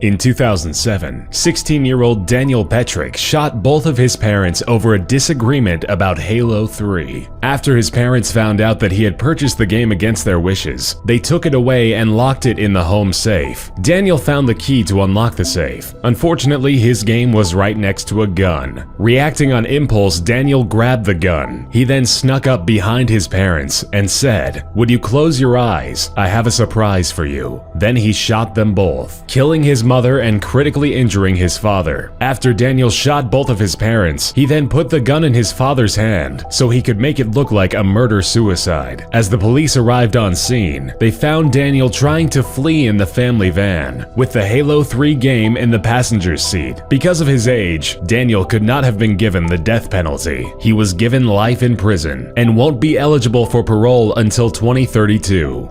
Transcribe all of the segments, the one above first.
In 2007, 16-year-old Daniel Petrick shot both of his parents over a disagreement about Halo 3. After his parents found out that he had purchased the game against their wishes, they took it away and locked it in the home safe. Daniel found the key to unlock the safe. Unfortunately, his game was right next to a gun. Reacting on impulse, Daniel grabbed the gun. He then snuck up behind his parents and said, "Would you close your eyes? I have a surprise for you." Then he shot them both, killing his mother and critically injuring his father. After Daniel shot both of his parents, he then put the gun in his father's hand so he could make it look like a murder-suicide. As the police arrived on scene, they found Daniel trying to flee in the family van, with the Halo 3 game in the passenger's seat. Because of his age, Daniel could not have been given the death penalty. He was given life in prison and won't be eligible for parole until 2032.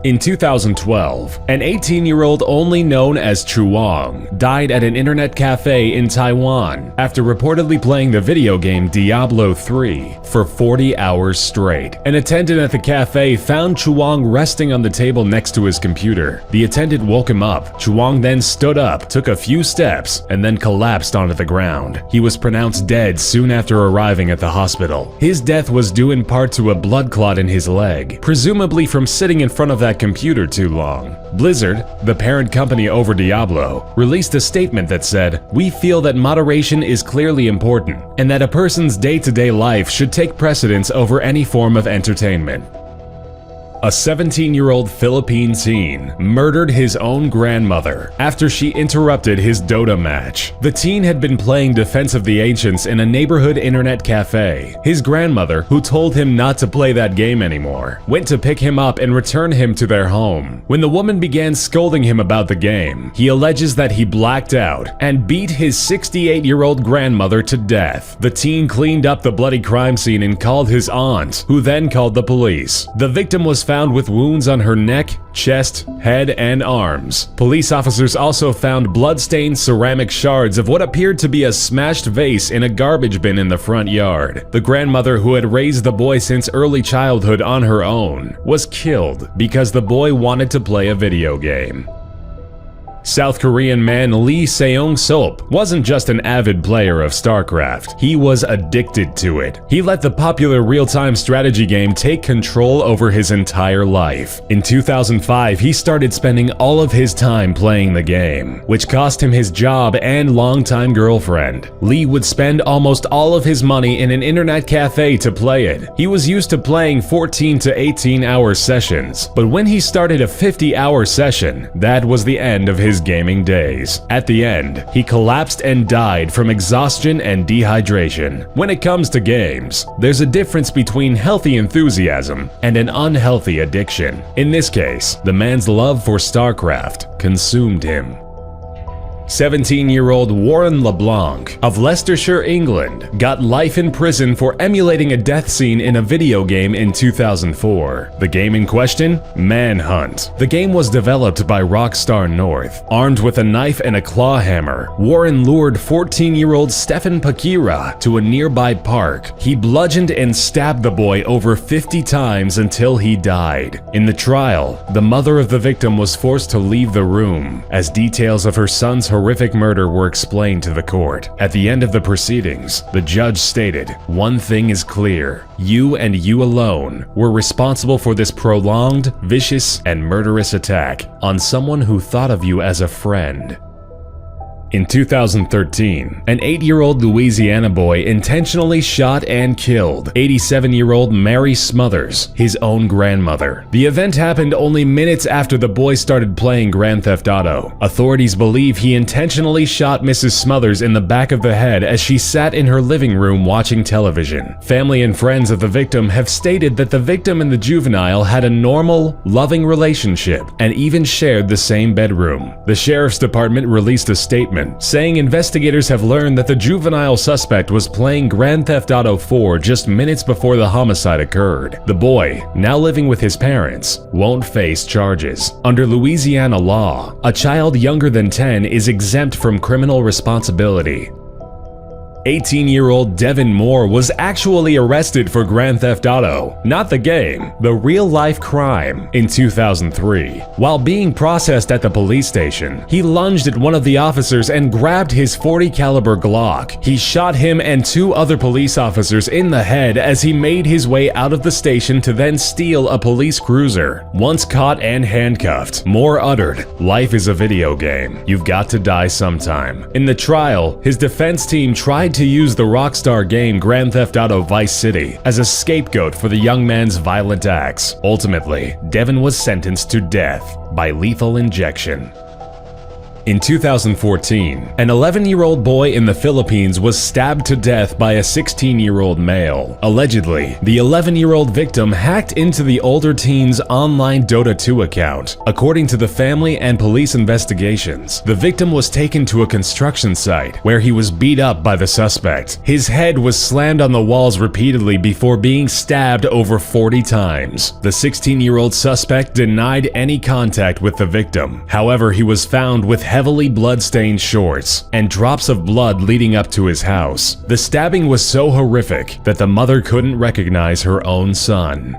In 2012, an 18-year-old only known as Chuang died at an internet cafe in Taiwan after reportedly playing the video game Diablo 3 for 40 hours straight. An attendant at the cafe found Chuang resting on the table next to his computer. The attendant woke him up. Chuang then stood up, took a few steps, and then collapsed onto the ground. He was pronounced dead soon after arriving at the hospital. His death was due in part to a blood clot in his leg, presumably from sitting in front of that computer too long. Blizzard, the parent company over Diablo, released a statement that said, "We feel that moderation is clearly important, and that a person's day-to-day life should take precedence over any form of entertainment." A 17-year-old Philippine teen murdered his own grandmother after she interrupted his Dota match. The teen had been playing Defense of the Ancients in a neighborhood internet cafe. His grandmother, who told him not to play that game anymore, went to pick him up and return him to their home. When the woman began scolding him about the game, he alleges that he blacked out and beat his 68-year-old grandmother to death. The teen cleaned up the bloody crime scene and called his aunt, who then called the police. The victim was found with wounds on her neck, chest, head, and arms. Police officers also found blood-stained ceramic shards of what appeared to be a smashed vase in a garbage bin in the front yard. The grandmother, who had raised the boy since early childhood on her own, was killed because the boy wanted to play a video game. South Korean man Lee Seong-sop wasn't just an avid player of StarCraft, he was addicted to it. He let the popular real-time strategy game take control over his entire life. In 2005, he started spending all of his time playing the game, which cost him his job and longtime girlfriend. Lee would spend almost all of his money in an internet cafe to play it. He was used to playing 14 to 18-hour sessions, but when he started a 50-hour session, that was the end of his gaming days. At the end, he collapsed and died from exhaustion and dehydration. When it comes to games, there's a difference between healthy enthusiasm and an unhealthy addiction. In this case, the man's love for StarCraft consumed him. 17-year-old Warren LeBlanc of Leicestershire, England, got life in prison for emulating a death scene in a video game in 2004. The game in question? Manhunt. The game was developed by Rockstar North. Armed with a knife and a claw hammer, Warren lured 14-year-old Stefan Pakira to a nearby park. He bludgeoned and stabbed the boy over 50 times until he died. In the trial, the mother of the victim was forced to leave the room, as details of her son's horrific murder were explained to the court. At the end of the proceedings, the judge stated, "One thing is clear. You and you alone were responsible for this prolonged, vicious, and murderous attack on someone who thought of you as a friend." In 2013, an 8-year-old Louisiana boy intentionally shot and killed 87-year-old Mary Smothers, his own grandmother. The event happened only minutes after the boy started playing Grand Theft Auto. Authorities believe he intentionally shot Mrs. Smothers in the back of the head as she sat in her living room watching television. Family and friends of the victim have stated that the victim and the juvenile had a normal, loving relationship and even shared the same bedroom. The sheriff's department released a statement saying investigators have learned that the juvenile suspect was playing Grand Theft Auto 4 just minutes before the homicide occurred. The boy, now living with his parents, won't face charges. Under Louisiana law, a child younger than 10 is exempt from criminal responsibility. 18-year-old Devin Moore was actually arrested for Grand Theft Auto, not the game, the real-life crime, in 2003. While being processed at the police station, he lunged at one of the officers and grabbed his .40 caliber Glock. He shot him and 2 other police officers in the head as he made his way out of the station to then steal a police cruiser. Once caught and handcuffed, Moore uttered, "Life is a video game. You've got to die sometime." In the trial, his defense team tried to use the Rockstar game Grand Theft Auto Vice City as a scapegoat for the young man's violent acts. Ultimately, Devin was sentenced to death by lethal injection. In 2014, an 11-year-old boy in the Philippines was stabbed to death by a 16-year-old male. Allegedly, the 11-year-old victim hacked into the older teen's online Dota 2 account. According to the family and police investigations, the victim was taken to a construction site where he was beat up by the suspect. His head was slammed on the walls repeatedly before being stabbed over 40 times. The 16-year-old suspect denied any contact with the victim. However, he was found with heavily blood-stained shorts and drops of blood leading up to his house. The stabbing was so horrific that the mother couldn't recognize her own son.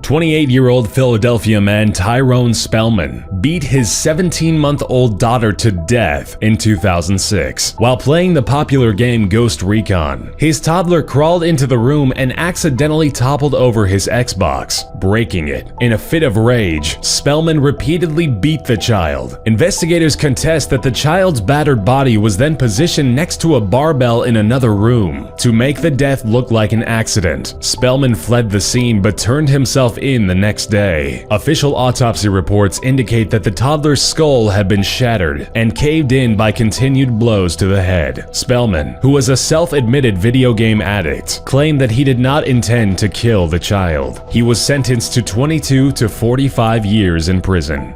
28-year-old Philadelphia man Tyrone Spellman beat his 17-month-old daughter to death in 2006 while playing the popular game Ghost Recon. His toddler crawled into the room and accidentally toppled over his Xbox, breaking it. In a fit of rage, Spellman repeatedly beat the child. Investigators contest that the child's battered body was then positioned next to a barbell in another room to make the death look like an accident. Spellman fled the scene but turned himself in the next day. Official autopsy reports indicate that the toddler's skull had been shattered and caved in by continued blows to the head. Spellman, who was a self-admitted video game addict, claimed that he did not intend to kill the child. He was sentenced to 22 to 45 years in prison.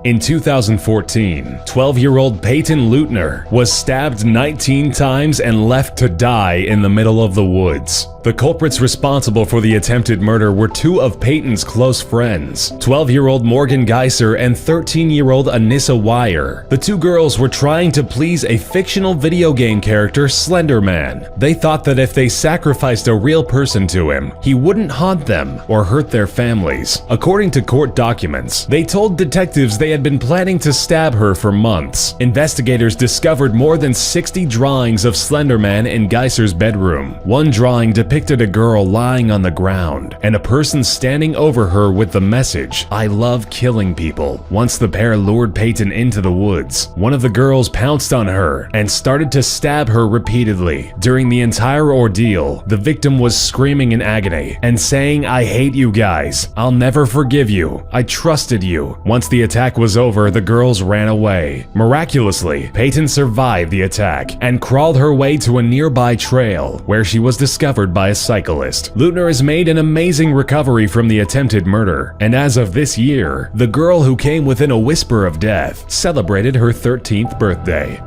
In 2014, 12-year-old Peyton Leutner was stabbed 19 times and left to die in the middle of the woods. The culprits responsible for the attempted murder were 2 of Peyton's close friends, 12-year-old Morgan Geiser and 13-year-old Anissa Wire. The 2 girls were trying to please a fictional video game character, Slender Man. They thought that if they sacrificed a real person to him, he wouldn't haunt them or hurt their families. According to court documents, they told detectives they had been planning to stab her for months. Investigators discovered more than 60 drawings of Slender Man in Geiser's bedroom. One drawing depicted a girl lying on the ground and a person standing over her with the message, "I love killing people." Once the pair lured Peyton into the woods, one of the girls pounced on her and started to stab her repeatedly. During the entire ordeal, the victim was screaming in agony and saying, "I hate you guys. I'll never forgive you. I trusted you." Once the attack was over, the girls ran away. Miraculously, Peyton survived the attack and crawled her way to a nearby trail where she was discovered by a cyclist. Leutner has made an amazing recovery from the attempted murder, and as of this year, the girl who came within a whisper of death celebrated her 13th birthday.